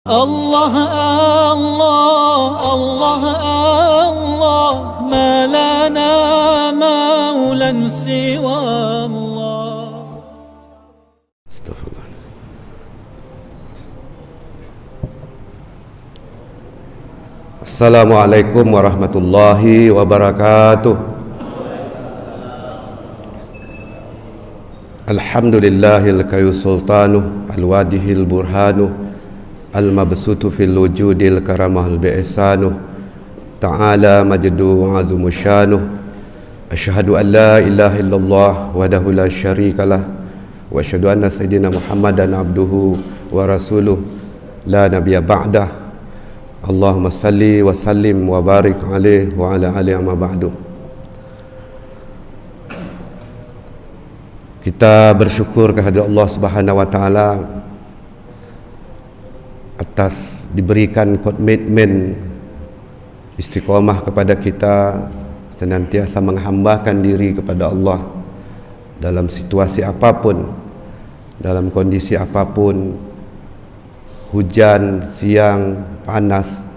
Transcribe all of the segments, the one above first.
الله الله الله الله ما لنا مولى سوى الله. Astaghfirullah. Assalamualaikum warahmatullahi wabarakatuh. Alhamdulillahil kayyus sultanu al-wadihil burhanu al-mabsutu fil wujudil karamahul bi'isanu ta'ala majdu wa azumu syanu. Asyhadu an la ilaha illallah wahdahu la syarikalah wa asyhadu anna sayyidina Muhammadan abduhu wa rasuluh la nabiyya ba'dah. Allahumma salli wa sallim wa barik alaihi wa ala alihi amma ba'du. Kita bersyukur kehadirat Allah Subhanahu wa taala atas diberikan komitmen istiqamah kepada kita senantiasa menghambakan diri kepada Allah dalam situasi apapun, dalam kondisi apapun, hujan, siang, panas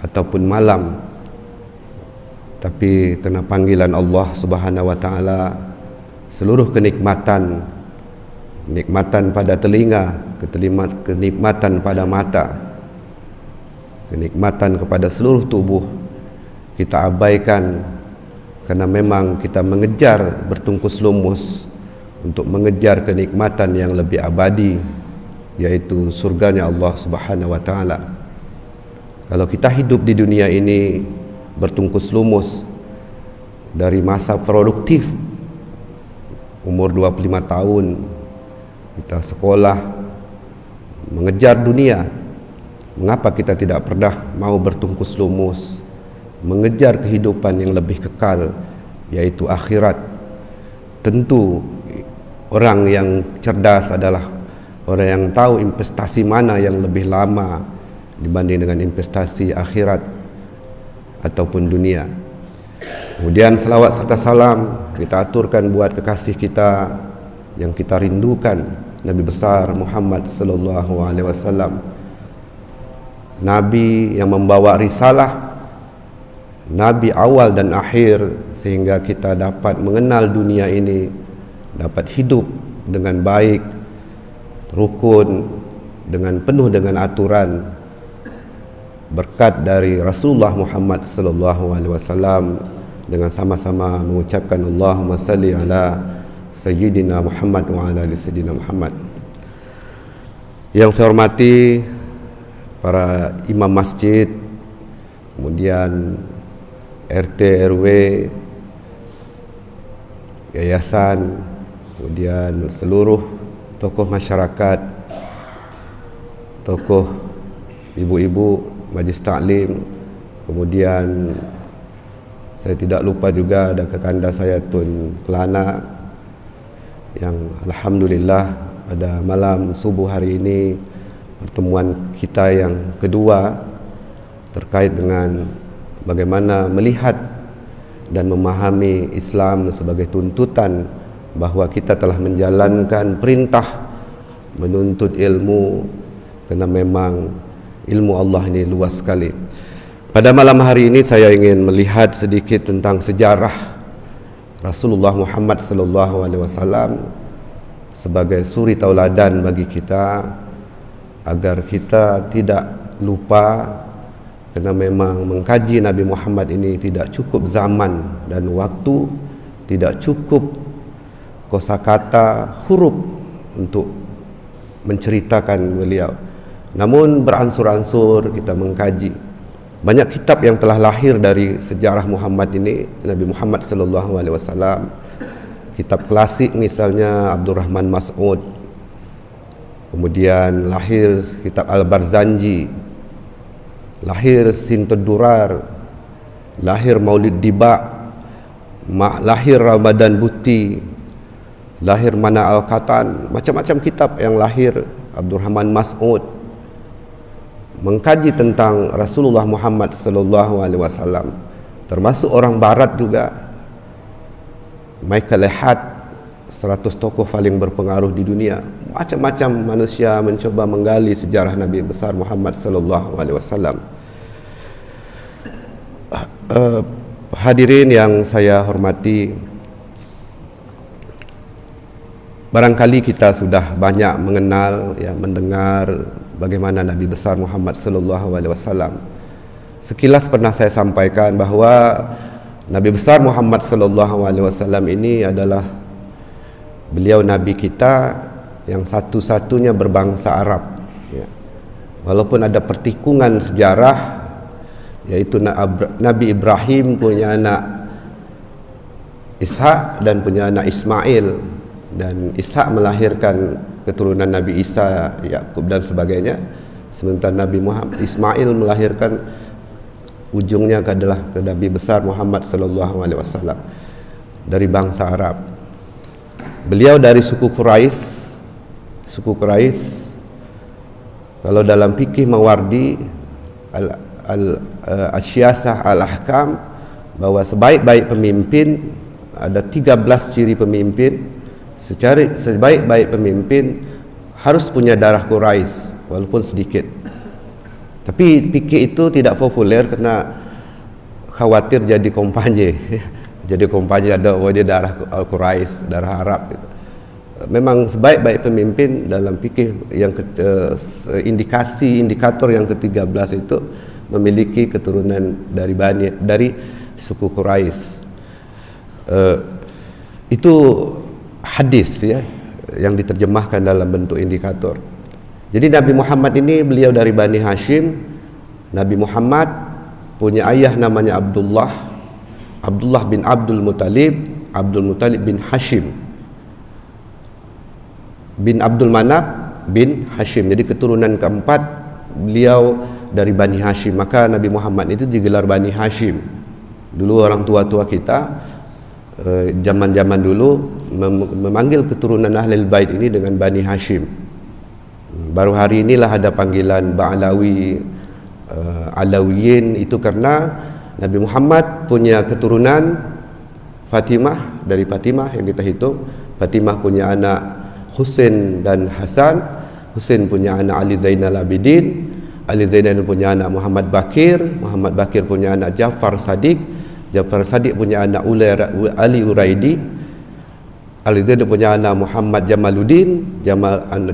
ataupun malam, tapi kena panggilan Allah Subhanahu wa taala, seluruh kenikmatan pada telinga, kenikmatan pada mata, kenikmatan kepada seluruh tubuh kita abaikan karena memang kita mengejar bertungkus lumus untuk mengejar kenikmatan yang lebih abadi, yaitu surganya Allah Subhanahu wa taala. Kalau kita hidup di dunia ini bertungkus lumus dari masa produktif umur 25 tahun kita sekolah mengejar dunia, mengapa kita tidak pernah mau bertungkus lumus mengejar kehidupan yang lebih kekal, yaitu akhirat? Tentu orang yang cerdas adalah orang yang tahu investasi mana yang lebih lama dibanding dengan investasi akhirat ataupun dunia. Kemudian selawat serta salam kita aturkan buat kekasih kita yang kita rindukan, Nabi besar Muhammad sallallahu alaihi wasallam, Nabi yang membawa risalah, Nabi awal dan akhir, sehingga kita dapat mengenal dunia ini, dapat hidup dengan baik, rukun, dengan penuh dengan aturan, berkat dari Rasulullah Muhammad sallallahu alaihi wasallam. Dengan sama-sama mengucapkan Allahumma salli ala Sayyidina Muhammad wa ala ali Sayyidina Muhammad. Yang saya hormati para imam masjid, kemudian RT RW, yayasan, kemudian seluruh tokoh masyarakat, tokoh ibu-ibu majlis taklim, kemudian saya tidak lupa juga ada kekanda saya Tun Kelana yang alhamdulillah pada malam subuh hari ini pertemuan kita yang kedua terkait dengan bagaimana melihat dan memahami Islam sebagai tuntutan bahawa kita telah menjalankan perintah menuntut ilmu, kerana memang ilmu Allah ini luas sekali. Pada malam hari ini saya ingin melihat sedikit tentang sejarah Rasulullah Muhammad sallallahu alaihi wasallam sebagai suri tauladan bagi kita, agar kita tidak lupa, kerana memang mengkaji Nabi Muhammad ini tidak cukup zaman dan waktu, tidak cukup kosakata, huruf untuk menceritakan beliau, namun beransur-ansur kita mengkaji. Banyak kitab yang telah lahir dari sejarah Muhammad ini, Nabi Muhammad sallallahu alaihi wasallam. Kitab klasik misalnya Abdurrahman Mas'ud. Kemudian lahir kitab Al-Barzanji, lahir Sintud Durar, lahir Maulid Diba, lahir Ramadan Buti, lahir Mana Al-Qatan, macam-macam kitab yang lahir Abdurrahman Mas'ud mengkaji tentang Rasulullah Muhammad sallallahu alaihi wasallam, termasuk orang barat juga. Michael Lehat 100 tokoh paling berpengaruh di dunia. Macam-macam manusia mencoba menggali sejarah Nabi besar Muhammad sallallahu alaihi wasallam. Hadirin yang saya hormati, barangkali kita sudah banyak mengenal, mendengar bagaimana Nabi besar Muhammad sallallahu alaihi wasallam. Sekilas pernah saya sampaikan bahawa Nabi besar Muhammad sallallahu alaihi wasallam ini adalah beliau nabi kita yang satu-satunya berbangsa Arab. Walaupun ada pertikungan sejarah, yaitu Nabi Ibrahim punya anak Ishak dan punya anak Ismail, dan Ishak melahirkan keturunan Nabi Isa, Yakub dan sebagainya, sementara Nabi Ismail melahirkan ujungnya adalah ke Nabi besar Muhammad sallallahu alaihi wasallam dari bangsa Arab. Beliau dari suku Quraisy. Suku Quraisy, kalau dalam fikih Mawardi Al-Syiyasah Al-Ahkam, bahwa sebaik-baik pemimpin ada 13 ciri pemimpin. Sebaik-baik pemimpin harus punya darah Quraisy walaupun sedikit. Tapi fikih itu tidak populer karena khawatir jadi kompanje. Jadi kompanje ada dia darah Quraisy, darah Arab gitu. Memang sebaik-baik pemimpin dalam fikih yang indikator yang ke-13 itu memiliki keturunan dari suku Quraisy. Itu hadis yang diterjemahkan dalam bentuk indikator. Jadi Nabi Muhammad ini beliau dari Bani Hashim. Nabi Muhammad punya ayah namanya Abdullah bin Abdul Muttalib bin Hashim bin Abdul Manaf bin Hashim. Jadi keturunan keempat beliau dari Bani Hashim. Maka Nabi Muhammad itu digelar Bani Hashim. Dulu orang tua-tua kita zaman-zaman dulu memanggil keturunan Ahlul Bait ini dengan Bani Hashim. Baru hari inilah ada panggilan Ba'alawi, Alawiyin, itu karena Nabi Muhammad punya keturunan Fatimah. Dari Fatimah yang kita hitung, Fatimah punya anak Husain dan Hasan, Husain punya anak Ali Zainal Abidin, Ali Zainal punya anak Muhammad Bakir, Muhammad Bakir punya anak Ja'far Sadiq, Ja'far Sadiq punya anak Ali Uraidi, Ali Zainal punya anak Muhammad Jamaluddin,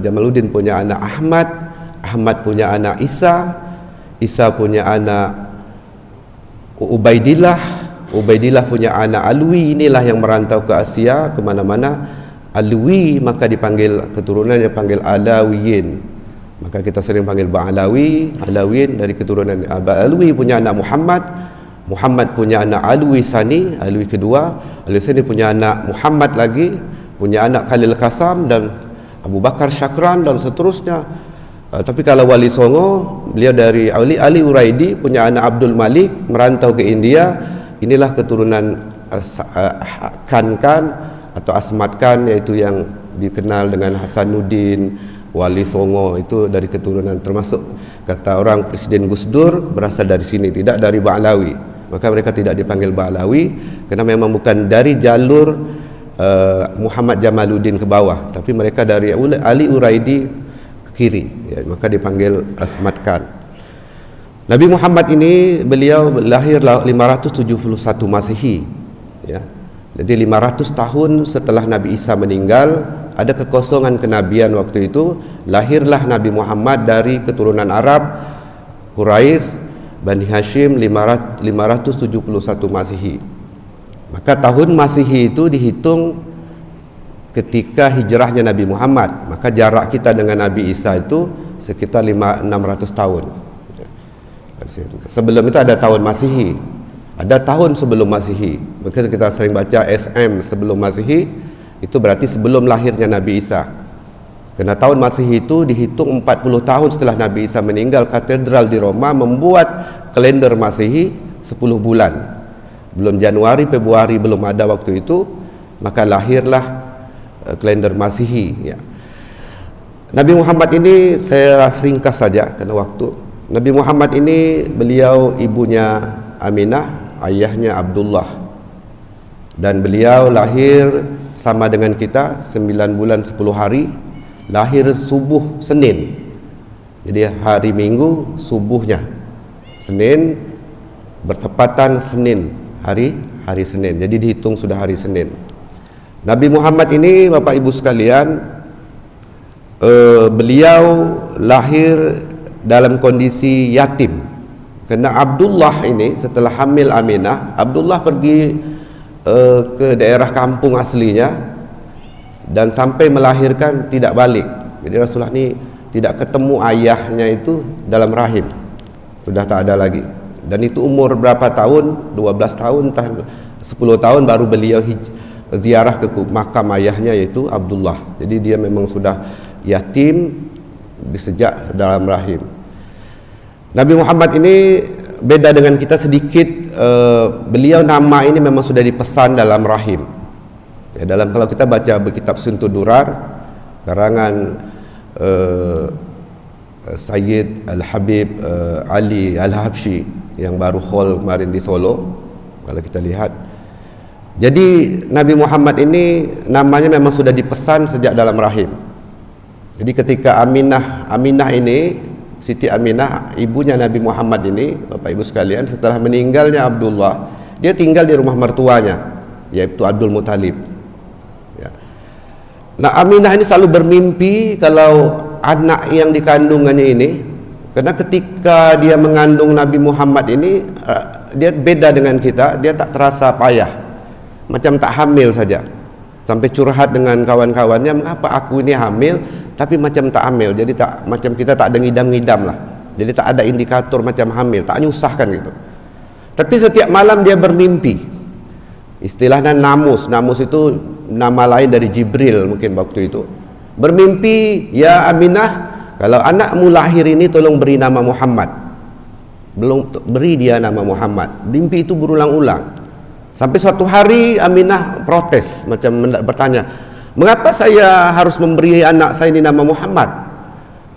Jamaluddin punya anak Ahmad, Ahmad punya anak Isa, Isa punya anak Ubaidillah, Ubaidillah punya anak Alwi. Inilah yang merantau ke Asia kemana-mana, Alwi, maka dipanggil keturunannya panggil Alawiyin. Maka kita sering panggil Ba'alawi, Alawiyin dari keturunan Alwi punya anak Muhammad, Muhammad punya anak Alwi Sani, Alwi kedua, Alwi Sani punya anak Muhammad lagi, punya anak Khalil Qasam dan Abu Bakar Syakran dan seterusnya. Tapi kalau Wali Songo, beliau dari Ali Uraidi, punya anak Abdul Malik, merantau ke India. Inilah keturunan Khan atau Asmat Khan, yaitu yang dikenal dengan Hasanuddin, Wali Songo, itu dari keturunan, termasuk kata orang Presiden Gus Dur berasal dari sini, tidak dari Ba'alawi. Maka mereka tidak dipanggil Ba'alawi karena memang bukan dari jalur Muhammad Jamaluddin ke bawah, tapi mereka dari Ali Uraidi kiri, maka dipanggil Asmat Khan. Nabi Muhammad ini beliau lahir 571 Masehi, jadi 500 tahun setelah Nabi Isa meninggal. Ada kekosongan kenabian waktu itu, lahirlah Nabi Muhammad dari keturunan Arab, Quraisy, Bani Hashim 571 Masehi. Maka tahun Masehi itu dihitung ketika hijrahnya Nabi Muhammad. Maka jarak kita dengan Nabi Isa itu sekitar 600 tahun. Sebelum itu ada tahun Masehi, ada tahun sebelum Masehi. Maka kita sering baca SM sebelum Masehi, itu berarti sebelum lahirnya Nabi Isa. Karena tahun Masehi itu dihitung 40 tahun setelah Nabi Isa meninggal. Katedral di Roma membuat kalender Masehi 10 bulan. Belum Januari, Februari belum ada waktu itu, maka lahirlah kalender Masehi. Nabi Muhammad ini saya ringkas saja karena waktu. Nabi Muhammad ini beliau ibunya Aminah, ayahnya Abdullah, dan beliau lahir sama dengan kita 9 bulan 10 hari, lahir subuh Senin. Jadi hari Minggu subuhnya Senin, bertepatan Senin, hari Senin. Jadi dihitung sudah hari Senin. Nabi Muhammad ini, Bapak Ibu sekalian, beliau lahir dalam kondisi yatim. Kerana Abdullah ini setelah hamil Aminah, Abdullah pergi ke daerah kampung aslinya dan sampai melahirkan tidak balik. Jadi Rasulullah ini tidak ketemu ayahnya itu dalam rahim, sudah tak ada lagi. Dan itu umur berapa tahun? 12 tahun, 10 tahun baru beliau ziarah ke makam ayahnya, yaitu Abdullah. Jadi dia memang sudah yatim sejak dalam rahim. Nabi Muhammad ini beda dengan kita sedikit. Beliau nama ini memang sudah dipesan dalam rahim. Ya, kalau kita baca kitab Suntud Durar karangan Sayyid Al-Habib Ali Al-Habsyi yang baru khol kemarin di Solo, kalau kita lihat. Jadi Nabi Muhammad ini namanya memang sudah dipesan sejak dalam rahim. Jadi ketika Aminah ini, Siti Aminah, ibunya Nabi Muhammad ini, Bapak Ibu sekalian, setelah meninggalnya Abdullah, dia tinggal di rumah mertuanya, yaitu Abdul Muthalib. Ya. Nah, Aminah ini selalu bermimpi kalau anak yang dikandungannya ini, karena ketika dia mengandung Nabi Muhammad ini, dia beda dengan kita, dia tak terasa payah, macam tak hamil saja. Sampai curhat dengan kawan-kawannya, mengapa aku ini hamil tapi macam tak hamil. Jadi tak, macam kita tak ada ngidam-ngidam lah. Jadi tak ada indikator macam hamil, tak nyusahkan gitu. Tapi setiap malam dia bermimpi. Istilahnya namus. Namus itu nama lain dari Jibril mungkin waktu itu. Bermimpi, ya Aminah, kalau anakmu lahir ini tolong beri nama Muhammad. Beri dia nama Muhammad. Mimpi itu berulang-ulang. Sampai suatu hari Aminah protes, macam bertanya, mengapa saya harus memberi anak saya ini nama Muhammad?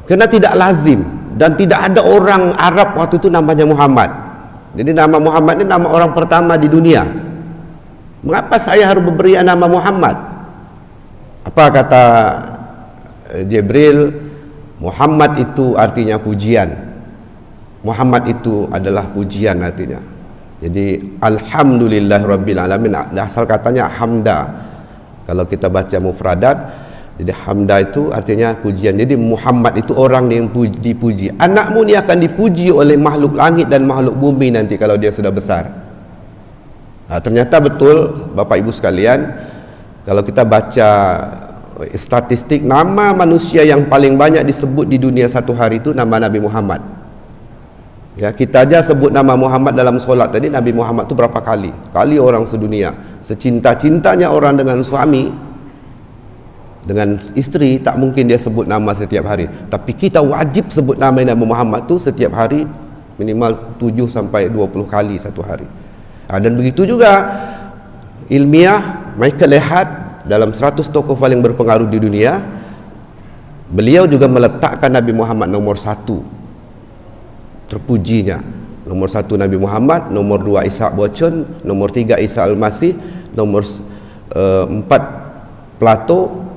Kerana tidak lazim dan tidak ada orang Arab waktu itu namanya Muhammad. Jadi nama Muhammad ini nama orang pertama di dunia. Mengapa saya harus memberi nama Muhammad? Apa kata Jibril? Muhammad itu artinya pujian. Muhammad itu adalah pujian artinya. Jadi alhamdulillah rabbil alamin, asal katanya hamda. Kalau kita baca mufradat, jadi hamda itu artinya pujian. Jadi Muhammad itu orang yang dipuji. Anakmu ni akan dipuji oleh makhluk langit dan makhluk bumi nanti kalau dia sudah besar. Nah, ternyata betul Bapak Ibu sekalian, kalau kita baca statistik, nama manusia yang paling banyak disebut di dunia satu hari itu nama Nabi Muhammad. Ya, kita aja sebut nama Muhammad dalam solat tadi, Nabi Muhammad itu berapa kali? Kali orang sedunia. Secinta-cintanya orang dengan suami, dengan istri, tak mungkin dia sebut nama setiap hari. Tapi kita wajib sebut nama Nabi Muhammad tu setiap hari minimal 7 sampai 20 kali satu hari. Dan begitu juga ilmiah, Michael Ehad dalam 100 tokoh paling berpengaruh di dunia, beliau juga meletakkan Nabi Muhammad nomor 1 terpujinya. Nomor 1 Nabi Muhammad, nomor 2 Isa Bocon, nomor 3 Isa Al-Masih, nomor 4 Plato,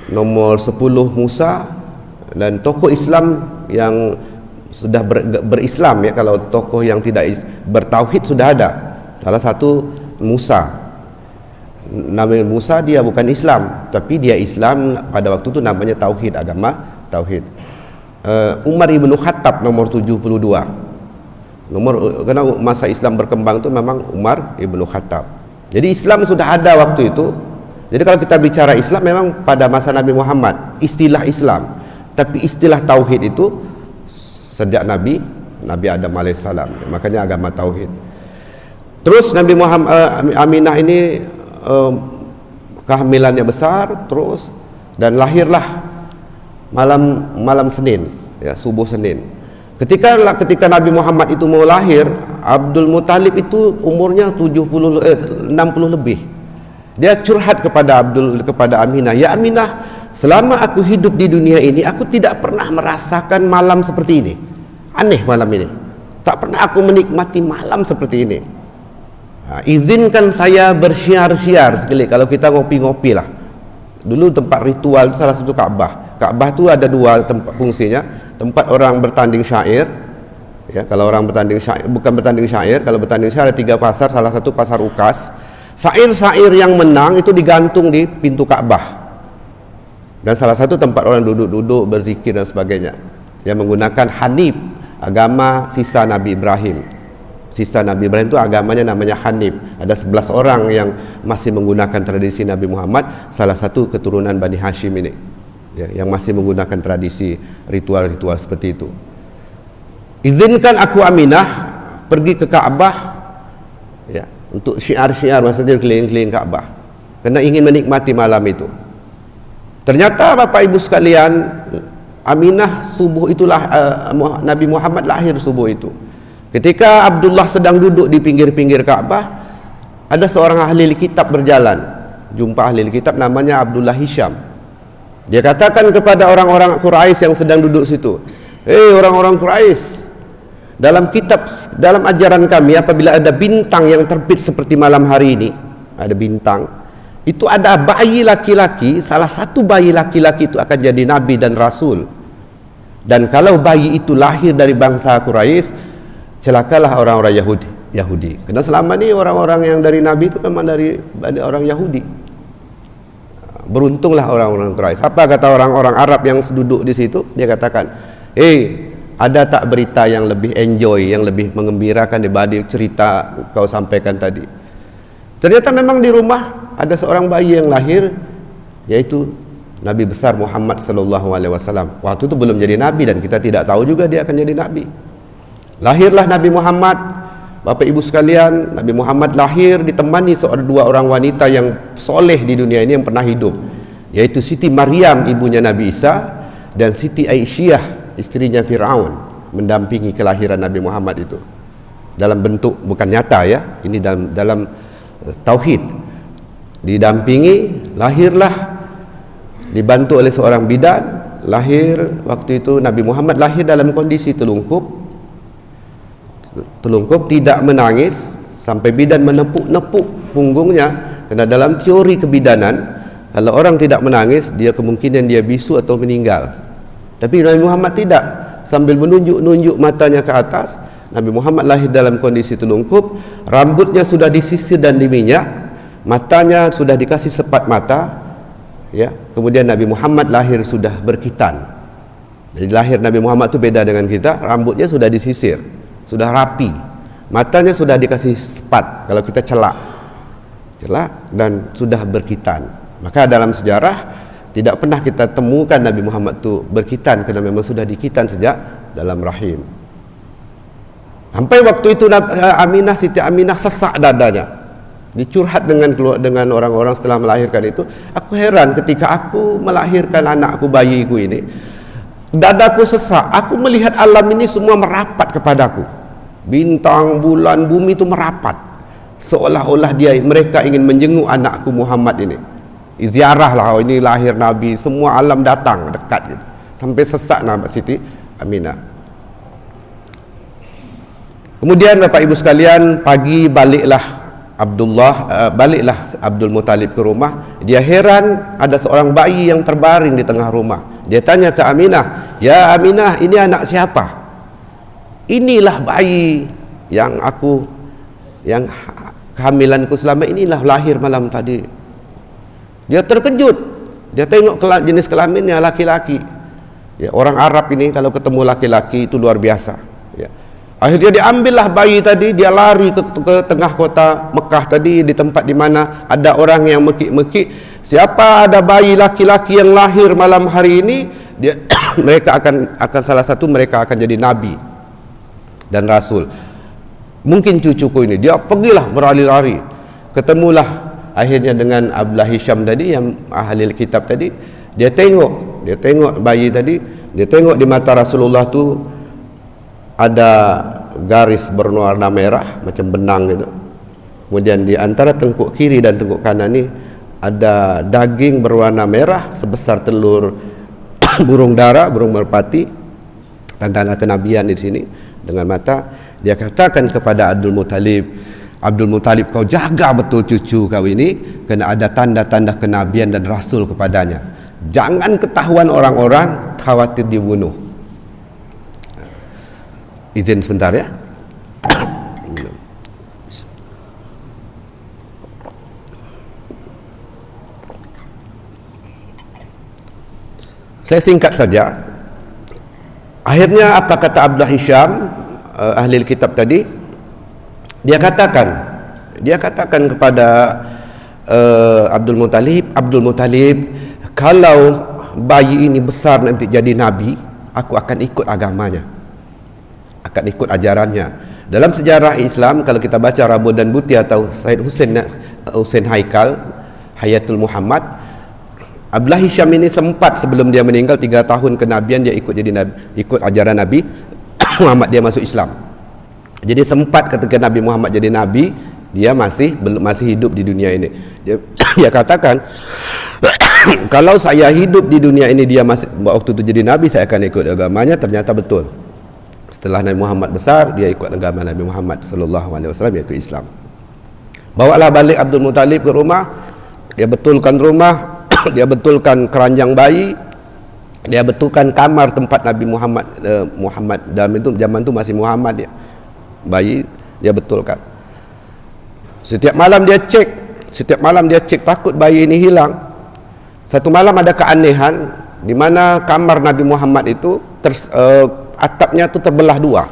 nomor 10 Musa, dan tokoh Islam yang sudah berislam ya. Kalau tokoh yang tidak bertauhid sudah ada. Salah satu Musa. Nama Musa dia bukan Islam, tapi dia Islam pada waktu itu namanya tauhid, agama tauhid. Umar ibn Khattab nomor 72. Karena masa Islam berkembang itu memang Umar ibn Khattab. Jadi Islam sudah ada waktu itu. Jadi kalau kita bicara Islam memang pada masa Nabi Muhammad istilah Islam, tapi istilah tauhid itu sejak Nabi Adam alaihissalam. Makanya agama tauhid. Terus Nabi Muhammad, Aminah ini kehamilannya besar terus, dan lahirlah malam Senin, ya, subuh Senin. Ketika Nabi Muhammad itu mau lahir, Abdul Muthalib itu umurnya 60 lebih. Dia curhat kepada Aminah, ya Aminah, selama aku hidup di dunia ini, aku tidak pernah merasakan malam seperti ini. Aneh malam ini. Tak pernah aku menikmati malam seperti ini. Izinkan saya bersyiar-syiar sekali. Kalau kita ngopi-ngopi lah. Dulu tempat ritual itu salah satu Ka'bah. Ka'bah tu ada dua tempat fungsinya. Tempat orang bertanding syair. Ya, kalau orang bertanding syair, bukan bertanding syair. Kalau bertanding syair ada 3 pasar. Salah satu pasar Ukas. Syair-syair yang menang itu digantung di pintu Ka'bah. Dan salah satu tempat orang duduk-duduk berzikir dan sebagainya. Yang menggunakan Hanif, agama sisa Nabi Ibrahim. Sisa Nabi Ibrahim itu agamanya namanya Hanif. Ada 11 orang yang masih menggunakan tradisi Nabi Muhammad. Salah satu keturunan Bani Hashim ini, ya, yang masih menggunakan tradisi ritual-ritual seperti itu. Izinkan aku Aminah pergi ke Ka'bah, ya, untuk syiar-syiar, maksudnya keliling-keliling Ka'bah, kerana ingin menikmati malam itu. Ternyata Bapak Ibu sekalian, Aminah subuh itulah Nabi Muhammad lahir subuh itu. Ketika Abdullah sedang duduk di pinggir-pinggir Ka'bah, ada seorang ahli kitab berjalan. Jumpa ahli kitab namanya Abdullah Hisham. Dia katakan kepada orang-orang Quraisy yang sedang duduk situ, "Hei orang-orang Quraisy, dalam kitab, dalam ajaran kami, apabila ada bintang yang terbit seperti malam hari ini, ada bintang, itu ada bayi laki-laki, salah satu bayi laki-laki itu akan jadi nabi dan rasul. Dan kalau bayi itu lahir dari bangsa Quraisy, celakalah orang-orang Yahudi. Karena selama ini orang-orang yang dari nabi itu memang dari orang Yahudi. Beruntunglah orang-orang Quraisy." Apa kata orang-orang Arab yang duduk di situ? Dia katakan, ada tak berita yang lebih enjoy, yang lebih mengembirakan dibanding cerita kau sampaikan tadi? Ternyata memang di rumah ada seorang bayi yang lahir, yaitu Nabi besar Muhammad SAW. Waktu itu belum jadi nabi dan kita tidak tahu juga dia akan jadi nabi. Lahirlah Nabi Muhammad. Bapak Ibu sekalian, Nabi Muhammad lahir ditemani dua orang wanita yang soleh di dunia ini yang pernah hidup, yaitu Siti Maryam ibunya Nabi Isa dan Siti Aisyah istrinya Fir'aun, mendampingi kelahiran Nabi Muhammad itu dalam bentuk bukan nyata, ya, ini dalam tauhid. Didampingi, lahirlah, dibantu oleh seorang bidan. Lahir waktu itu Nabi Muhammad lahir dalam kondisi telungkup, tidak menangis, sampai bidan menepuk-nepuk punggungnya. Karena dalam teori kebidanan, kalau orang tidak menangis, dia kemungkinan dia bisu atau meninggal. Tapi Nabi Muhammad tidak. Sambil menunjuk-nunjuk matanya ke atas, Nabi Muhammad lahir dalam kondisi telungkup, rambutnya sudah disisir dan diminyak, matanya sudah dikasih sepat mata, ya. Kemudian Nabi Muhammad lahir sudah berkitan. Jadi lahir Nabi Muhammad itu beda dengan kita, rambutnya sudah disisir, sudah rapi, matanya sudah dikasih sepat, kalau kita celak dan sudah berkitan. Maka dalam sejarah tidak pernah kita temukan Nabi Muhammad itu berkitan, karena memang sudah dikitan sejak dalam rahim. Sampai waktu itu Siti Aminah sesak dadanya, dicurhat dengan orang-orang setelah melahirkan itu. Aku heran ketika aku melahirkan anakku, bayiku ini, dadaku sesak. Aku melihat alam ini semua merapat kepadaku. Bintang, bulan, bumi itu merapat, seolah-olah mereka ingin menjenguk anakku Muhammad ini. Ziarah lah, oh ini lahir Nabi, semua alam datang dekat gitu. Sampai sesak Siti Aminah. Kemudian Bapak Ibu sekalian, pagi baliklah Abdul Muthalib ke rumah. Dia heran ada seorang bayi yang terbaring di tengah rumah. Dia tanya ke Aminah, "Ya Aminah, ini anak siapa?" "Inilah bayi yang kehamilanku selama inilah lahir malam tadi." Dia terkejut. Dia tengok jenis kelaminnya laki-laki. Ya, orang Arab ini kalau ketemu laki-laki itu luar biasa. Ya. Akhirnya diambillah bayi tadi, dia lari ke tengah kota Mekah tadi, di tempat di mana ada orang yang mekik-mekik, siapa ada bayi laki-laki yang lahir malam hari ini, mereka akan salah satu mereka akan jadi nabi dan rasul. Mungkin cucuku ini. Dia pergilah berlari-lari, ketemulah akhirnya dengan Abdullah Hisham tadi, yang ahli kitab tadi. Dia tengok bayi tadi, dia tengok di mata Rasulullah tu ada garis berwarna merah macam benang gitu. Kemudian di antara tengkuk kiri dan tengkuk kanan ni ada daging berwarna merah sebesar telur burung dara, burung merpati. Tanda kenabian di sini dengan mata. Dia katakan kepada Abdul Muthalib, Abdul Muttalib, kau jaga betul cucu kau ini, kena ada tanda-tanda kenabian dan rasul kepadanya. Jangan ketahuan orang-orang, khawatir dibunuh. Izin sebentar ya. Saya singkat saja. Akhirnya apa kata Abdullah Hisham, ahli kitab tadi? Dia katakan kepada Abdul Muttalib, kalau bayi ini besar nanti jadi nabi, aku akan ikut agamanya, akan ikut ajarannya. Dalam sejarah Islam, kalau kita baca Rabun dan Buti atau Said Hussein Haikal, Hayatul Muhammad, Abdullah Hisham ini sempat sebelum dia meninggal 3 tahun kenabian dia ikut jadi nabi, ikut ajaran Nabi Muhammad, dia masuk Islam. Jadi sempat ketika Nabi Muhammad jadi nabi, dia masih hidup di dunia ini. Dia katakan, kalau saya hidup di dunia ini dia masih waktu itu jadi nabi, saya akan ikut agamanya. Ternyata betul. Setelah Nabi Muhammad besar, dia ikut agama Nabi Muhammad sallallahu alaihi wasallam, yaitu Islam. Bawalah balik Abdul Muttalib ke rumah, dia betulkan rumah, dia betulkan keranjang bayi, dia betulkan kamar tempat Nabi Muhammad dalam itu zaman itu masih Muhammad ya. Bayi dia betulkan. Setiap malam dia cek, takut bayi ini hilang. Satu malam ada keanehan di mana kamar Nabi Muhammad itu atapnya itu terbelah dua.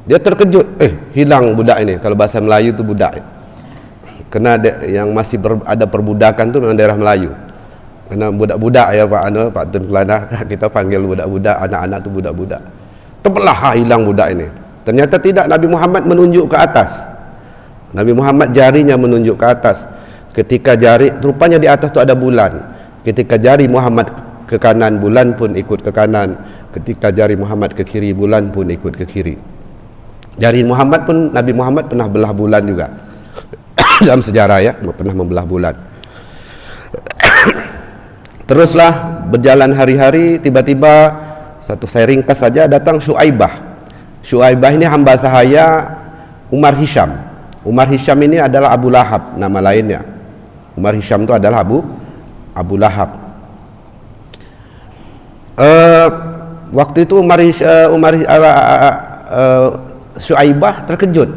Dia terkejut, hilang budak ini. Kalau bahasa Melayu itu budak. Karena yang masih ada perbudakan tu memang daerah Melayu. Karena budak-budak ya Pak Tun Kelana, kita panggil budak-budak, anak-anak tu budak-budak. Terbelah, hilang budak ini. Ternyata tidak, Nabi Muhammad menunjuk ke atas. Nabi Muhammad jarinya menunjuk ke atas. Ketika jari, rupanya di atas tu ada bulan. Ketika jari Muhammad ke kanan, bulan pun ikut ke kanan. Ketika jari Muhammad ke kiri, bulan pun ikut ke kiri. Jari Muhammad pun, Nabi Muhammad pernah belah bulan juga. Dalam sejarah ya, pernah membelah bulan. Teruslah berjalan hari-hari, tiba-tiba saya ringkas saja, datang Syuaibah. Syuaibah ini hamba sahaya Umar Hisham. Umar Hisham ini adalah Abu Lahab, nama lainnya. Umar Hisham itu adalah Abu Lahab. Waktu itu Syuaibah terkejut.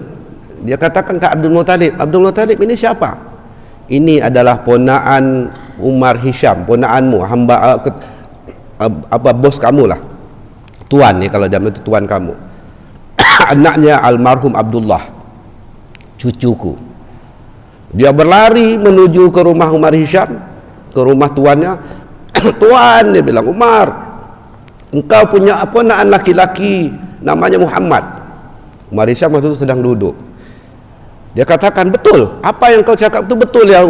Dia katakan ke Abdul Muttalib ini siapa? Ini adalah ponaan Umar Hisham, ponaanmu, hamba bos kamu lah. Tuan ni, kalau zaman itu tuan kamu. Anaknya almarhum Abdullah, cucuku. Dia berlari menuju ke rumah Umar Hisham, ke rumah tuannya. Tuan, dia bilang, Umar, engkau punya ponaan laki-laki namanya Muhammad. Umar Hisham waktu itu sedang duduk. Dia katakan, betul, apa yang kau cakap itu betul ya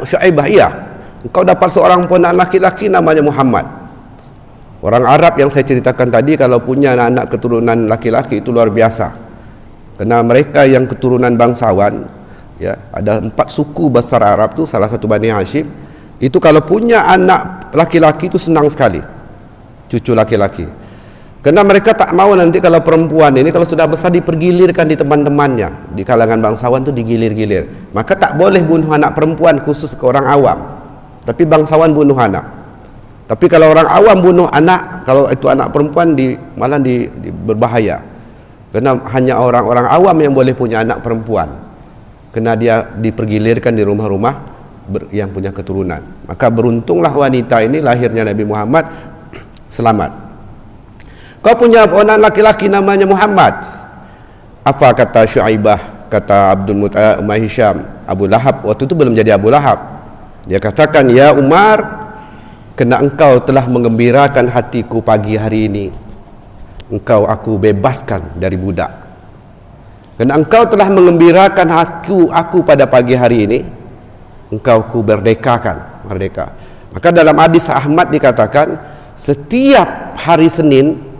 Syuaibah. Iya, engkau dapat seorang ponaan laki-laki namanya Muhammad. Orang Arab yang saya ceritakan tadi, kalau punya anak keturunan laki-laki itu luar biasa. Karena mereka yang keturunan bangsawan, ya, ada 4 suku besar Arab tu, salah satu Bani Hashim. Itu kalau punya anak laki-laki itu senang sekali, cucu laki-laki. Karena mereka tak mau nanti kalau perempuan ini kalau sudah besar dipergilirkan di teman-temannya. Di kalangan bangsawan tu digilir-gilir. Maka tak boleh bunuh anak perempuan khusus ke orang awam. Tapi bangsawan bunuh anak. Tapi kalau orang awam bunuh anak, kalau itu anak perempuan malah berbahaya. Karena hanya orang-orang awam yang boleh punya anak perempuan. Karena dia dipergilirkan di rumah-rumah yang punya keturunan. Maka beruntunglah wanita ini, lahirnya Nabi Muhammad selamat. Kau punya ponakan laki-laki namanya Muhammad. Apa kata Syuaibah, kata Umar Hisham, Abu Lahab waktu itu belum jadi Abu Lahab. Dia katakan, ya Umar, kerana engkau telah mengembirakan hatiku pagi hari ini, engkau aku bebaskan dari budak. Kerana engkau telah mengembirakan aku pada pagi hari ini, engkau ku merdeka. Maka dalam hadis Ahmad dikatakan, setiap hari Senin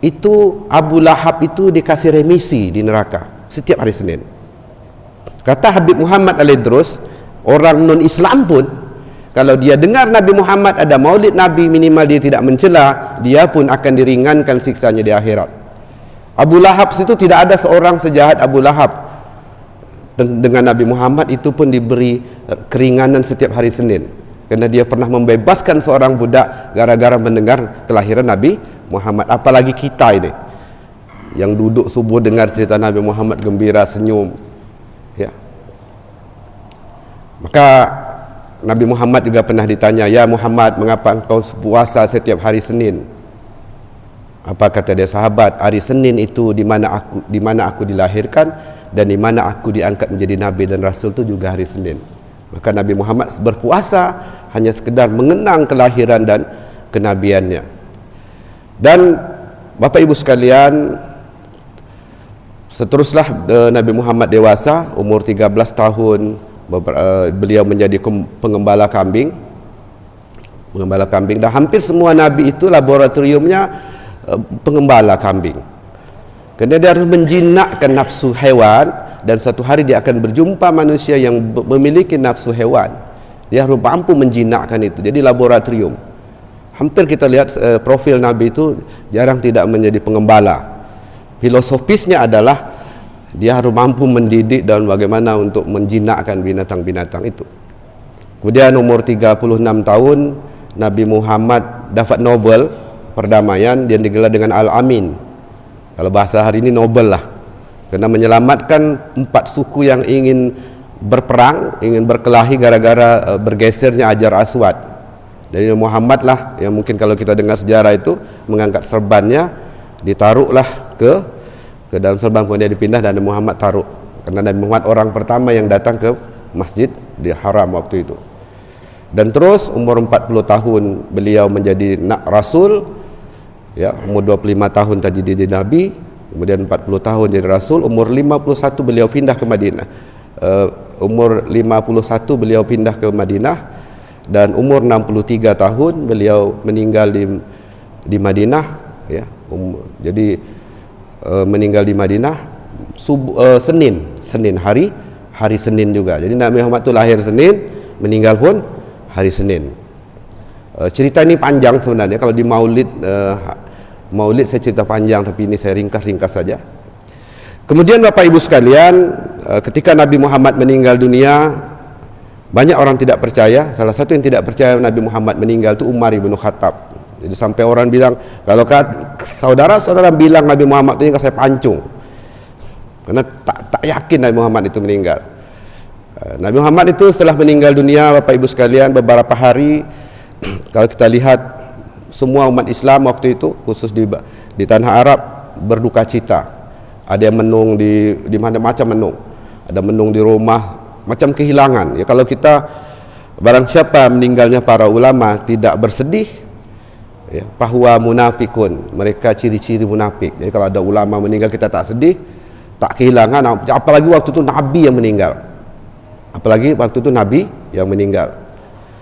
itu Abu Lahab itu dikasih remisi di neraka setiap hari Senin. Kata Habib Muhammad Al-Idrus, orang non-Islam pun kalau dia dengar Nabi Muhammad ada maulid Nabi, minimal dia tidak mencela, dia pun akan diringankan siksanya di akhirat. Abu Lahab itu tidak ada seorang sejahat Abu Lahab. Dengan Nabi Muhammad itu pun diberi keringanan setiap hari Senin, karena dia pernah membebaskan seorang budak gara-gara mendengar kelahiran Nabi Muhammad. Apalagi kita ini yang duduk subuh dengar cerita Nabi Muhammad, gembira, senyum, ya. Maka Nabi Muhammad juga pernah ditanya, "Ya Muhammad, mengapa engkau puasa setiap hari Senin?" Apa kata dia, "Sahabat, hari Senin itu di mana aku dilahirkan dan di mana aku diangkat menjadi nabi dan rasul itu juga hari Senin." Maka Nabi Muhammad berpuasa hanya sekedar mengenang kelahiran dan kenabiannya. Dan Bapak Ibu sekalian, seteruslah Nabi Muhammad dewasa, umur 13 tahun, beliau menjadi pengembala kambing. Dan hampir semua nabi itu laboratoriumnya pengembala kambing. Kerana dia harus menjinakkan nafsu hewan, dan suatu hari dia akan berjumpa manusia yang memiliki nafsu hewan. Dia harus mampu menjinakkan itu. Jadi laboratorium. Hampir kita lihat profil nabi itu jarang tidak menjadi pengembala. Filosofisnya adalah dia harus mampu mendidik dan bagaimana untuk menjinakkan binatang-binatang itu. Kemudian umur 36 tahun Nabi Muhammad dapat Nobel perdamaian yang digelar dengan Al-Amin. Kalau bahasa hari ini Nobel lah, karena menyelamatkan 4 suku yang ingin berperang, ingin berkelahi gara-gara bergesernya Hajar Aswad. Dari Muhammad lah yang mungkin kalau kita dengar sejarah itu mengangkat serbannya, ditaruhlah ke dalam serban, kemudian dipindah dan Nabi Muhammad taruh, karena Nabi Muhammad orang pertama yang datang ke masjid di Haram waktu itu. Dan terus umur 40 tahun beliau menjadi rasul, ya, umur 25 tahun tadi jadi nabi, kemudian 40 tahun jadi rasul. Umur 51 beliau pindah ke Madinah. Umur 51 beliau pindah ke Madinah, dan umur 63 tahun beliau meninggal di Madinah, ya. Jadi meninggal di Madinah Senin hari Senin juga. Jadi Nabi Muhammad itu lahir Senin, meninggal pun hari Senin. Cerita ini panjang sebenarnya. Kalau di Maulid saya cerita panjang, tapi ini saya ringkas saja. Kemudian Bapak Ibu sekalian, ketika Nabi Muhammad meninggal dunia, banyak orang tidak percaya. Salah satu yang tidak percaya Nabi Muhammad meninggal itu Umar ibn Khattab. Jadi sampai orang bilang, kalau saudara-saudara bilang Nabi Muhammad itu saya pancung, karena tak yakin Nabi Muhammad itu meninggal. Nabi Muhammad itu setelah meninggal dunia, Bapak Ibu sekalian, beberapa hari, kalau kita lihat semua umat Islam waktu itu, khusus di tanah Arab, berduka cita. Ada yang menung di mana-macam menung. Ada menung di rumah, macam kehilangan. Ya, kalau kita, barang siapa meninggalnya para ulama tidak bersedih, ya, bahwa munafikun, mereka ciri-ciri munafik. Jadi kalau ada ulama meninggal kita tak sedih, tak kehilangan. Apalagi waktu itu Nabi yang meninggal.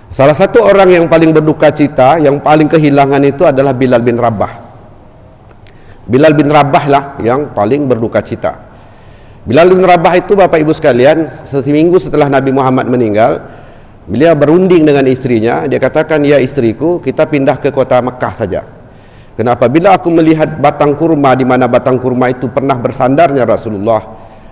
Salah satu orang yang paling berduka cita, yang paling kehilangan itu adalah Bilal bin Rabah. Bilal bin Rabah lah yang paling berduka cita. Bilal bin Rabah itu, Bapak Ibu sekalian, seminggu setelah Nabi Muhammad meninggal, beliau berunding dengan istrinya. Dia katakan, "Ya istriku, kita pindah ke kota Mekah saja. Kenapa? Bila aku melihat batang kurma, di mana batang kurma itu pernah bersandarnya Rasulullah.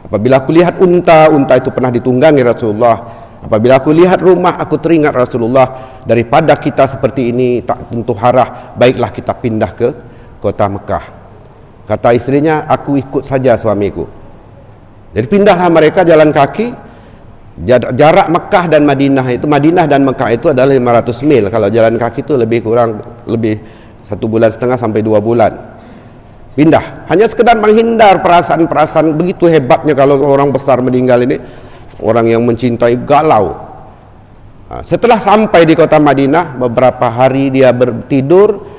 Apabila aku lihat unta itu pernah ditunggangi Rasulullah. Apabila aku lihat rumah, aku teringat Rasulullah. Daripada kita seperti ini tak tentu arah, baiklah kita pindah ke kota Mekah." Kata istrinya, "Aku ikut saja suamiku." Jadi pindahlah mereka jalan kaki. Jarak Mekah dan Madinah dan Mekah itu adalah 500 mil. Kalau jalan kaki itu lebih 1,5 bulan sampai 2 bulan. Pindah, hanya sekedar menghindar perasaan-perasaan begitu hebatnya kalau orang besar meninggal ini, orang yang mencintai galau. Setelah sampai di kota Madinah, beberapa hari dia tidur,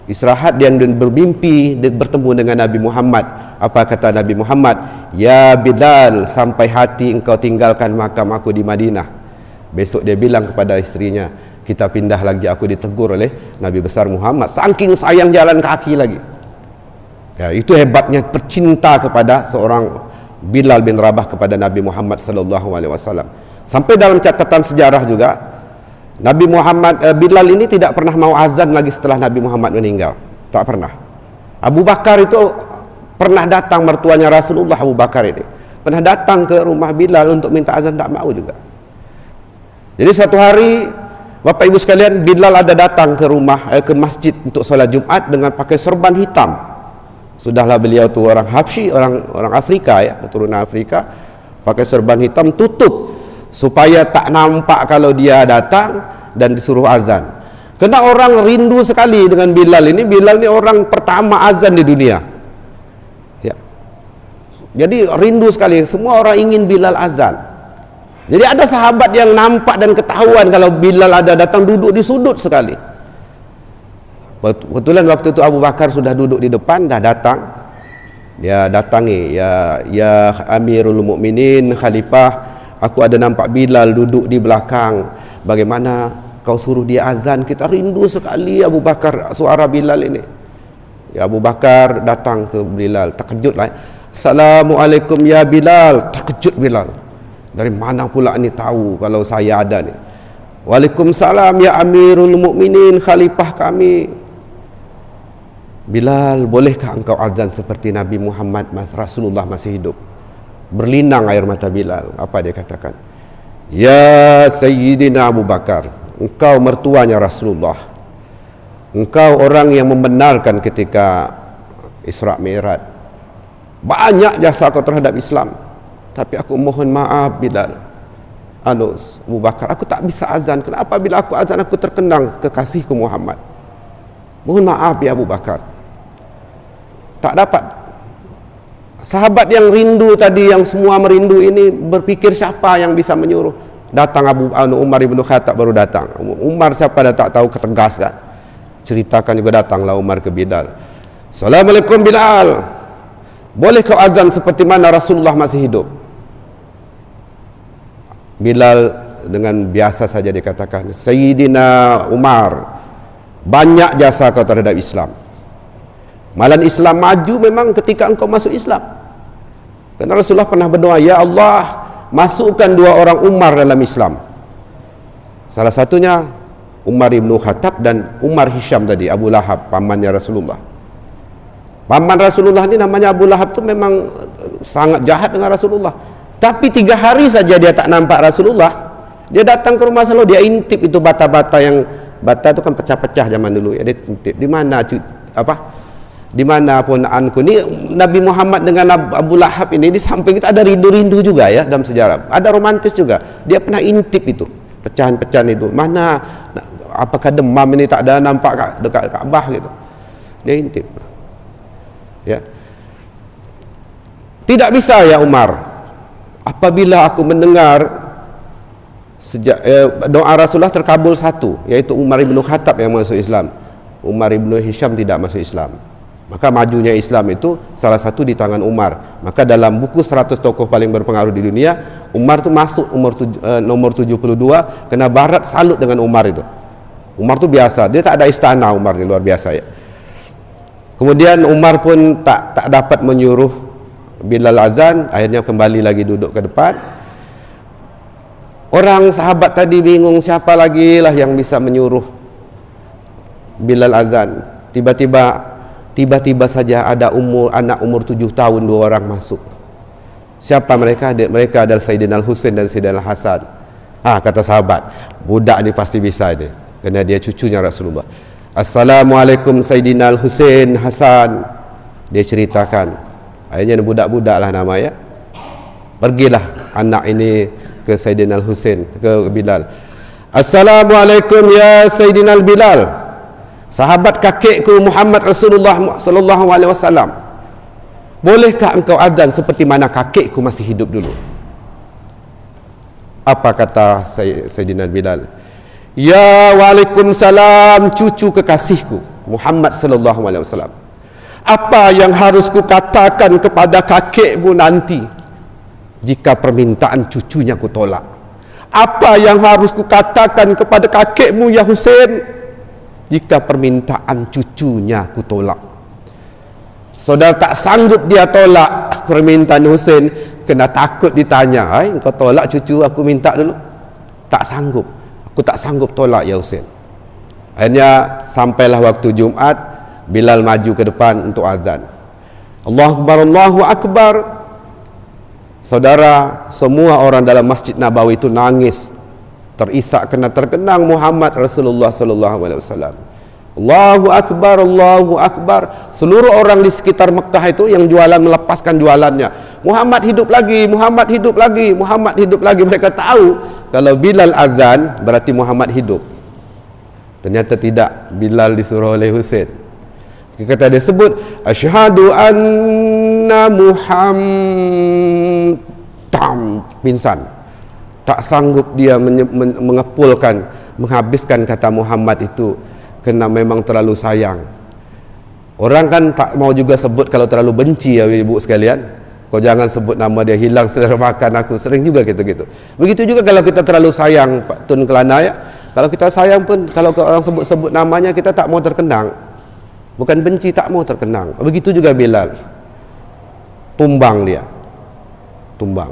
istirahat, dia bermimpi bertemu dengan Nabi Muhammad. Apa kata Nabi Muhammad? "Ya Bilal, sampai hati engkau tinggalkan makam aku di Madinah." Besok dia bilang kepada istrinya, "Kita pindah lagi." Aku ditegur oleh Nabi besar Muhammad, saking sayang jalan kaki lagi. Ya, itu hebatnya percinta kepada seorang Bilal bin Rabah kepada Nabi Muhammad SAW. Sampai dalam catatan sejarah juga, Nabi Muhammad, Bilal ini tidak pernah mau azan lagi setelah Nabi Muhammad meninggal. Tak pernah. Abu Bakar itu Pernah datang mertuanya Rasulullah, Abu Bakar ini pernah datang ke rumah Bilal untuk minta azan, tak mau juga. Jadi suatu hari, Bapak Ibu sekalian, Bilal ada datang ke rumah, ke masjid untuk solat Jumat dengan pakai serban hitam. Sudahlah beliau tu orang Habsyi, orang Afrika ya, keturunan Afrika, pakai serban hitam tutup supaya tak nampak kalau dia datang, dan disuruh azan. Karena orang rindu sekali dengan Bilal ini. Bilal ini orang pertama azan di dunia. Ya. Jadi rindu sekali, semua orang ingin Bilal azan. Jadi ada sahabat yang nampak dan ketahuan kalau Bilal ada datang, duduk di sudut sekali. Kebetulan waktu itu Abu Bakar sudah duduk di depan, dah datang. Dia datangi, ya Amirul Mukminin, Khalifah, aku ada nampak Bilal duduk di belakang. Bagaimana kau suruh dia azan? Kita rindu sekali Abu Bakar suara Bilal ini. Ya, Abu Bakar datang ke Bilal, terkejutlah. Assalamualaikum ya Bilal. Terkejut Bilal. Dari mana pula ni tahu kalau saya ada ni? Waalaikumsalam ya Amirul Mukminin, Khalifah kami. Bilal, bolehkah engkau azan seperti Nabi Muhammad Rasulullah masih hidup? Berlinang air mata Bilal. Apa dia katakan? Ya Sayyidina Abu Bakar, engkau mertuanya Rasulullah. Engkau orang yang membenarkan ketika Isra Mi'raj. Banyak jasa kau terhadap Islam. Tapi aku mohon maaf Bilal, Abu Bakar, aku tak bisa azan. Kenapa bila aku azan aku terkenang kekasihku Muhammad? Mohon maaf ya Abu Bakar. Tak dapat. Sahabat yang rindu tadi, yang semua merindu ini, berpikir siapa yang bisa menyuruh. Datang Umar ibn Khattab baru datang. Umar siapa dah tak tahu, ketegas kan. Ceritakan juga, datanglah Umar ke Bilal. Assalamualaikum Bilal, boleh kau azan seperti mana Rasulullah masih hidup? Bilal dengan biasa saja dikatakan, Sayyidina Umar, banyak jasa kau terhadap Islam. Malah Islam maju memang ketika engkau masuk Islam. Karena Rasulullah pernah berdoa, ya Allah, masukkan 2 orang Umar dalam Islam. Salah satunya Umar ibn Khattab dan Umar Hisham tadi, Abu Lahab, pamannya Rasulullah. Paman Rasulullah ini namanya Abu Lahab tu memang sangat jahat dengan Rasulullah. Tapi 3 hari saja dia tak nampak Rasulullah, dia datang ke rumah selalu, dia intip itu bata-bata yang, bata itu kan pecah-pecah zaman dulu ya, dia intip di mana di mana ponaanku ni. Nabi Muhammad dengan Abu Lahab ini di samping itu ada rindu-rindu juga ya, dalam sejarah ada romantis juga. Dia pernah intip itu pecahan-pecahan itu, mana apakah demam ini, tak ada nampak dekat Ka'bah gitu, dia intip ya. Tidak bisa ya Umar, apabila aku mendengar doa Rasulullah terkabul satu, yaitu Umar ibn Khattab yang masuk Islam, Umar ibn Hisham tidak masuk Islam, maka majunya Islam itu salah satu di tangan Umar. Maka dalam buku 100 tokoh paling berpengaruh di dunia, Umar itu masuk nomor 72, karena Barat salut dengan Umar itu. Umar itu biasa, dia tak ada istana. Umar ini luar biasa ya. Kemudian Umar pun tak dapat menyuruh Bilal azan, akhirnya kembali lagi duduk ke depan. Orang sahabat tadi bingung, siapa lagi lah yang bisa menyuruh Bilal azan. Tiba-tiba saja ada anak umur 7 tahun 2 orang masuk. Siapa mereka? Mereka adalah Sayyidina Al-Husain dan Sayyidina Al-Hasan. Kata sahabat, budak ni pasti bisa dia, kerana dia cucunya Rasulullah. Assalamualaikum Sayyidina Al-Husain, Hasan. Dia ceritakan. Akhirnya budak-budak lah nama ya. Pergilah anak ini ke Sayyidina Al-Husain, ke Bilal. Assalamualaikum ya Sayyidina Al-Bilal, sahabat kakekku Muhammad Rasulullah sallallahu alaihi wasallam. Bolehkah engkau azan seperti mana kakekku masih hidup dulu? Apa kata Sayyidina Bilal? Ya Waalaikumsalam, cucu kekasihku Muhammad sallallahu alaihi wasallam. Apa yang harus ku katakan kepada kakekmu nanti jika permintaan cucunya ku tolak? Apa yang harus ku katakan kepada kakekmu ya Husain jika permintaan cucunya ku tolak? Saudara tak sanggup dia tolak permintaan Husain, kena takut ditanya, engkau tolak cucu aku minta dulu? Tak sanggup. Aku tak sanggup tolak ya Husain. Akhirnya sampailah waktu Jumat, Bilal maju ke depan untuk azan. Allahu Akbar, Allahu Akbar. Saudara, semua orang dalam Masjid Nabawi itu nangis, terisak kena terkenang Muhammad Rasulullah sallallahu alaihi wasallam. Allahu Akbar, Allahu Akbar. Seluruh orang di sekitar Mekah itu yang jualan melepaskan jualannya. Muhammad hidup lagi, Muhammad hidup lagi, Muhammad hidup lagi. Mereka tahu kalau Bilal azan berarti Muhammad hidup. Ternyata tidak, Bilal disuruh oleh Husain. Kata dia sebut asyhadu anna Muhammad, pingsan. Tak sanggup dia mengepulkan, menghabiskan kata Muhammad itu, kerana memang terlalu sayang. Orang kan tak mau juga sebut kalau terlalu benci, ya ibu sekalian. Kau jangan sebut nama dia, hilang selera makan aku. Sering juga gitu-gitu. Begitu juga kalau kita terlalu sayang Pak Tun Kelana, ya. Kalau kita sayang pun, kalau orang sebut-sebut namanya, kita tak mau terkenang. Bukan benci, tak mau terkenang. Begitu juga Bilal. Tumbang dia. Tumbang.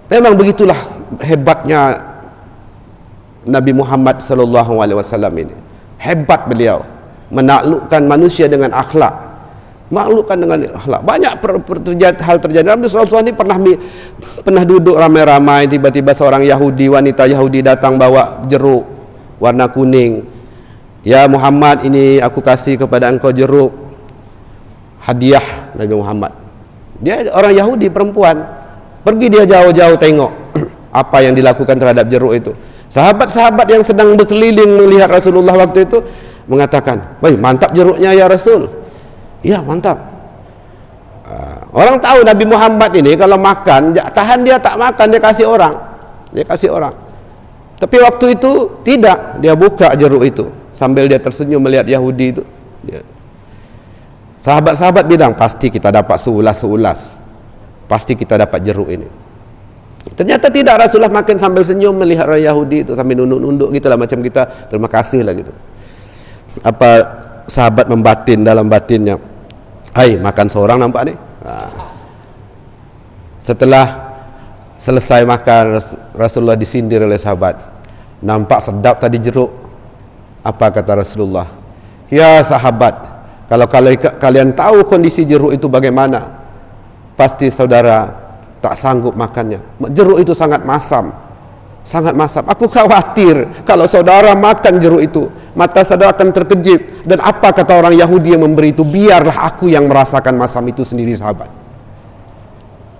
Memang begitulah hebatnya Nabi Muhammad sallallahu alaihi wasallam ini. Hebat beliau menaklukkan manusia dengan akhlak. Maklukkan dengan akhlak. Banyak hal terjadi. Nabi sallallahu alaihi wasallam ini pernah duduk ramai-ramai, tiba-tiba seorang Yahudi, wanita Yahudi datang bawa jeruk warna kuning. Ya Muhammad, ini aku kasih kepada engkau jeruk hadiah Nabi Muhammad. Dia orang Yahudi, perempuan. Pergi dia jauh-jauh tengok apa yang dilakukan terhadap jeruk itu. Sahabat-sahabat yang sedang berkeliling melihat Rasulullah waktu itu mengatakan, "Woi, mantap jeruknya ya Rasul." "Ya, mantap." Orang tahu Nabi Muhammad ini kalau makan, tahan dia tak makan, dia kasih orang. Dia kasih orang. Tapi waktu itu tidak, dia buka jeruk itu sambil dia tersenyum melihat Yahudi itu. Sahabat-sahabat bilang, pasti kita dapat seulas-seulas, pasti kita dapat jeruk ini. Ternyata tidak, Rasulullah makin sambil senyum melihat orang Yahudi itu, sambil nunduk-nunduk gitulah, macam kita terima kasih lah gitu. Apa sahabat membatin dalam batinnya, "Hai, makan seorang nampak nih." Setelah selesai makan, Rasulullah disindir oleh sahabat, "Nampak sedap tadi jeruk." Apa kata Rasulullah? "Ya sahabat, kalau kalian tahu kondisi jeruk itu bagaimana, pasti saudara tak sanggup makannya. Jeruk itu sangat masam, sangat masam. Aku khawatir kalau saudara makan jeruk itu, mata saudara akan terkejut. Dan apa kata orang Yahudi yang memberi itu? Biarlah aku yang merasakan masam itu sendiri sahabat.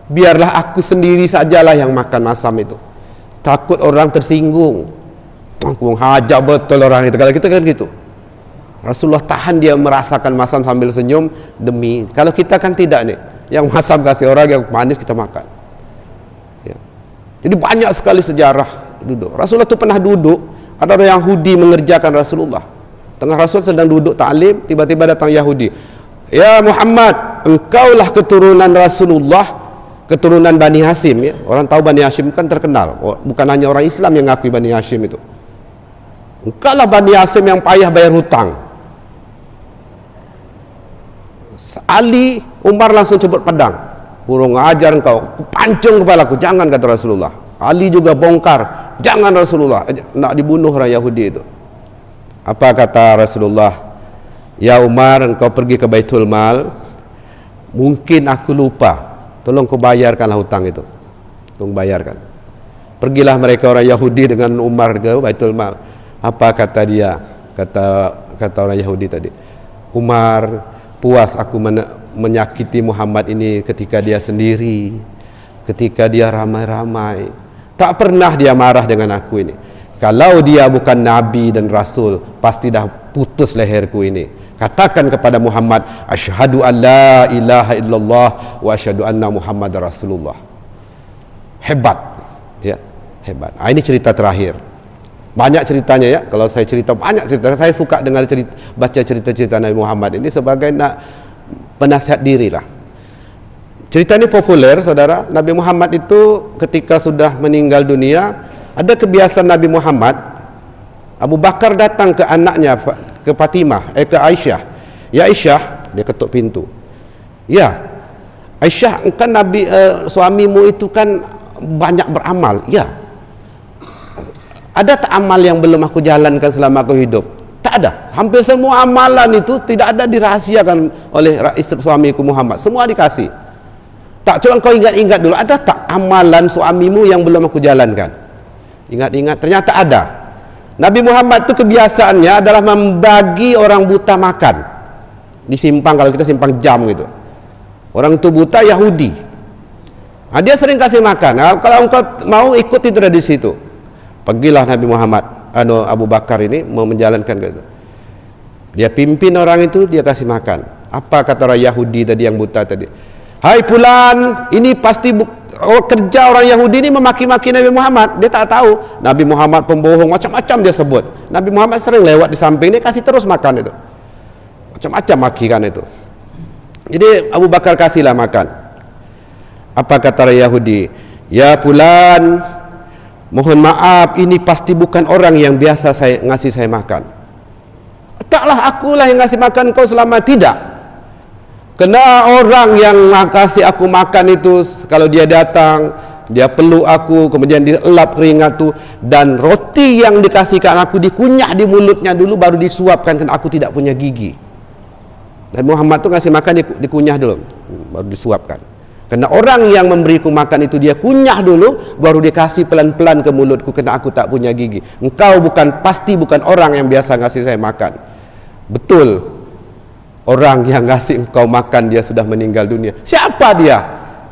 Biarlah aku sendiri sajalah yang makan masam itu. Takut orang tersinggung. Aku hajar betul orang itu." Kalau kita kan gitu. Rasulullah tahan dia merasakan masam sambil senyum demi. Kalau kita kan tidak nih. Yang masam kasih orang, yang manis kita makan. Ya. Jadi banyak sekali sejarah duduk. Rasulullah itu pernah duduk, ada orang Yahudi mengerjakan Rasulullah. Tengah Rasul sedang duduk taklim, tiba-tiba datang Yahudi. "Ya Muhammad, engkaulah keturunan Rasulullah, keturunan Bani Hashim." Ya. Orang tahu Bani Hashim kan terkenal. Bukan hanya orang Islam yang ngakui Bani Hashim itu. Engkaulah Bani Hashim yang payah bayar hutang. Ali, Umar langsung cebut pedang. "Kurang ajar engkau, pancung kepalaku." "Jangan," kata Rasulullah. Ali juga bongkar. "Jangan Rasulullah." Nak dibunuh orang Yahudi itu. Apa kata Rasulullah? "Ya Umar, engkau pergi ke Baitul Mal. Mungkin aku lupa. Tolong kau bayarkanlah hutang itu. Tolong bayarkan." Pergilah mereka orang Yahudi dengan Umar ke Baitul Mal. Apa kata dia? Kata orang Yahudi tadi, "Umar, puas aku menyakiti Muhammad ini ketika dia sendiri, ketika dia ramai-ramai. Tak pernah dia marah dengan aku ini. Kalau dia bukan Nabi dan Rasul, pasti dah putus leherku ini. Katakan kepada Muhammad, asyhadu an la ilaha illallah wa asyhadu anna Muhammad Rasulullah." Hebat, ya, hebat. Ini cerita terakhir. Banyak ceritanya ya. Kalau saya cerita banyak cerita. Saya suka dengar baca cerita-cerita Nabi Muhammad ini sebagai penasihat diri lah. Cerita ini populer, saudara. Nabi Muhammad itu ketika sudah meninggal dunia, ada kebiasaan Nabi Muhammad. Abu Bakar datang ke anaknya, ke Fatimah, ke Aisyah. "Ya Aisyah," dia ketuk pintu. "Ya Aisyah, kan Nabi suamimu itu kan banyak beramal." "Ya." "Ada tak amal yang belum aku jalankan selama aku hidup?" Tak ada. Hampir semua amalan itu tidak ada dirahasiakan oleh istri suamiku Muhammad. Semua dikasih. Tak, coba kau ingat-ingat dulu, ada tak amalan suamimu yang belum aku jalankan? Ingat-ingat, ternyata ada. Nabi Muhammad itu kebiasaannya adalah membagi orang buta makan di simpang, kalau kita simpang jam gitu. Orang itu buta Yahudi. Nah, dia sering kasih makan. Nah, kalau engkau mau ikut itu dari situ. Pergilah Nabi Muhammad, Abu Bakar ini mau menjalankan gitu. Dia pimpin orang itu, dia kasih makan. Apa kata orang Yahudi tadi yang buta tadi? Hai fulan, ini pasti kerja orang Yahudi ini memaki-maki Nabi Muhammad. Dia tak tahu Nabi Muhammad pembohong, macam-macam dia sebut. Nabi Muhammad sering lewat di samping, dia kasih terus makan itu. Macam-macam maki kan itu. Jadi Abu Bakar kasihlah makan. Apa kata orang Yahudi? Ya fulan, mohon maaf, ini pasti bukan orang yang biasa ngasih saya makan. Taklah akulah yang ngasih makan kau selama. Tidak. Kena orang yang kasih aku makan itu, kalau dia datang, dia peluk aku, kemudian dielap keringat tu, dan roti yang dikasihkan aku dikunyah di mulutnya dulu, baru disuapkan, karena aku tidak punya gigi. Nabi Muhammad tu ngasih makan dikunyah dulu, baru disuapkan. Karena orang yang memberiku makan itu dia kunyah dulu, baru dikasih pelan-pelan ke mulutku, karena aku tak punya gigi. Engkau pasti bukan orang yang biasa ngasih saya makan. Betul, orang yang ngasih engkau makan dia sudah meninggal dunia. Siapa dia?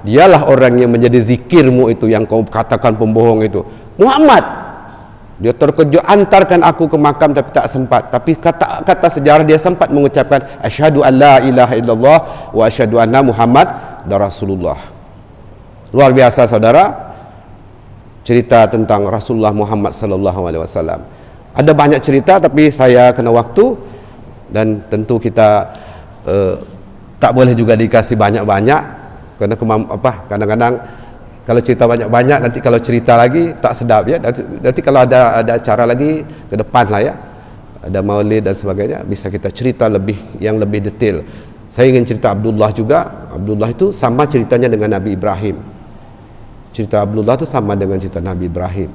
Dialah orang yang menjadi zikirmu itu, yang kau katakan pembohong itu, Muhammad. Dia terkejut, antarkan aku ke makam, tapi tak sempat. Tapi kata sejarah dia sempat mengucapkan asyhadu an la ilaha illallah wa asyhadu anna Muhammad dan Rasulullah. Luar biasa saudara, cerita tentang Rasulullah Muhammad sallallahu alaihi wasallam. Ada banyak cerita, tapi saya kena waktu, dan tentu kita tak boleh juga dikasih banyak-banyak, karena kadang-kadang kalau cerita banyak-banyak, nanti kalau cerita lagi tak sedap ya. Nanti kalau ada acara lagi ke depan lah ya, ada maulid dan sebagainya, bisa kita cerita yang lebih detail. Saya ingin cerita Abdullah juga. Abdullah itu sama ceritanya dengan Nabi Ibrahim. Cerita Abdullah itu sama dengan cerita Nabi Ibrahim.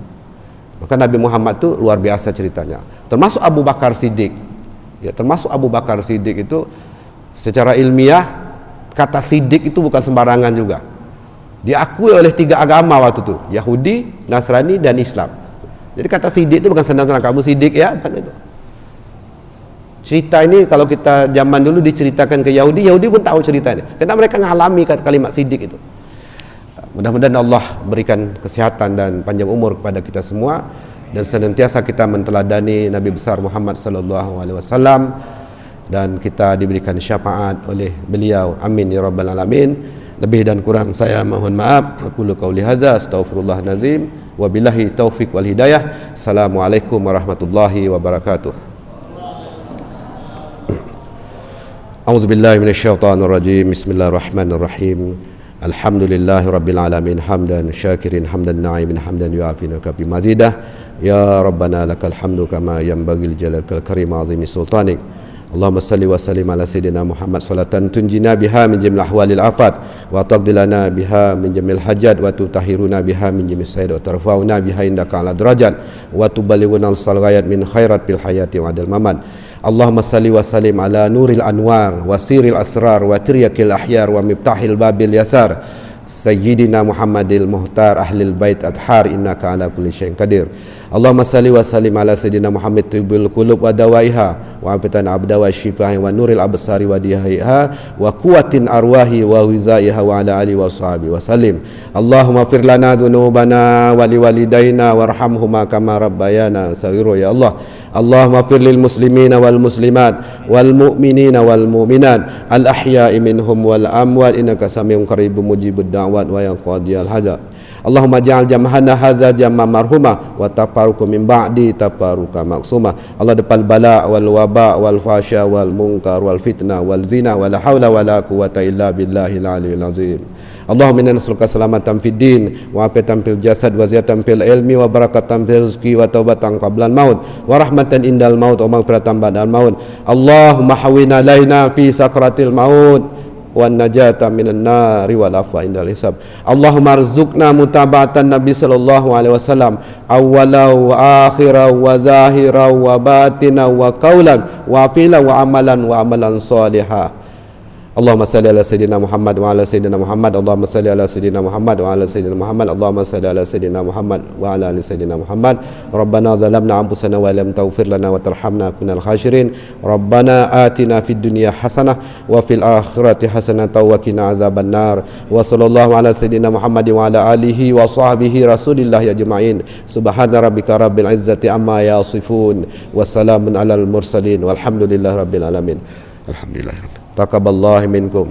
Maka Nabi Muhammad itu luar biasa ceritanya. Termasuk Abu Bakar Siddiq. Ya, termasuk Abu Bakar Siddiq itu secara ilmiah, kata Siddiq itu bukan sembarangan juga. Diakui oleh 3 agama waktu itu, Yahudi, Nasrani, dan Islam. Jadi kata Siddiq itu bukan senang-senang kamu Siddiq ya, bukan itu. Cerita ini kalau kita zaman dulu diceritakan ke Yahudi, Yahudi pun tahu cerita ini, karena mereka mengalami kalimat Siddiq itu. Mudah-mudahan Allah berikan kesehatan dan panjang umur kepada kita semua, dan senantiasa kita menteladani Nabi besar Muhammad sallallahu alaihi wasallam, dan kita diberikan syafaat oleh beliau. Amin ya rabbal alamin. Lebih dan kurang saya mohon maaf. Aku qauli hadza, astaghfirullah nazim, wabillahi taufik wal hidayah. Assalamualaikum warahmatullahi wabarakatuh. A'udzubillahi minasyaitonir rajim. Bismillahirrahmanirrahim. Alhamdulillahi rabbil alamin, hamdan syakirin, hamdan na'imin, hamdan yu'afina kafi mazidah. Ya rabbana lakal hamdu kama yanbaghi lijalalil karim azimi sultanik. Allahumma salli wa sallim ala sayyidina Muhammad salatan tunjina biha min jamil ahwalil afat, wa taqdilana biha min jamil hajat, wa tutahhiruna biha min jamil sayyid, wa tarfa'una biha indaka ala darajat, wa tuballighuna al-ghayat min khairat bil hayati wa adil mamat. Allahumma salli wa sallim ala nuril anwar wa siril asrar wa tiryakil ahyar wa miftahil babil yasar, Sayyidina Muhammadil Muhtar Ahlil Bait Adhar, innaka ala kulli syai'in qadir. Allahumma salli wa sallim ala Sayyidina Muhammad tibbil qulub wa dawaiha wa afitan abda wa shifahi wa nuril absari wa dihaha wa quwwatin arwahi wa wizaiha wa ala alihi wa sahbihi wa sallim. Allahumma fir lana dhunubana wa liwalidayna warhamhuma kama rabbayana saghira. Ya Allah, Allahumma fir lil muslimina wal muslimat wal mu'minina wal mu'minat al ahya'i minhum wal amwat, innaka samiun qaribun mujibud da'wat wa yaqdiyal hajat. Allahumma ja'al jam'ana hadza jam'an marhuma wa tafaruqa min ba'di tafaruqa maksuma. Allah, depan bala wal waba wal fasya wal munkar wal fitnah wal zina wala haula wala quwwata illa billahil aliyyil azim. Allahumma inna nas'aluka salamatan fid din wa afiatan fil jasad wa ziyadatan fil ilmi wa barakatan fil rizqi wa taubatan qabla al maut wa rahmatan indal maut wa maghfiratan ba'dal maut. Allahumma hawwin alaina fi sakratil maut wan najata minan nari wal afwa indal hisab. Allahumma arzuqna mutaba'atan Nabi sallallahu alaihi wasallam awwalau wa akhirau wa zahirau wa batinau wa qaulan wa fi'lan wa amalan salihah. Allahumma salli ala sayyidina Muhammad wa ala sayyidina Muhammad. Allahumma salli ala sayyidina Muhammad wa ala sayyidina Muhammad. Allahumma salli ala sayyidina Muhammad wa ala ali sayyidina Muhammad. Rabbana zalamna anfusana wa lam taghfir lana wa tarhamna kunal khasirin. Rabbana atina fid dunya hasanah wa fil akhirati hasanah wa qina azabannar. Wa sallallahu ala sayyidina Muhammad wa ala alihi wa sahbihi rasulillah ajma'in. Subhana rabbika rabbil izzati amma yasifun wa salamun alal mursalin walhamdulillahi rabbil alamin. Alhamdulillah. Taqabbalallahu minkum.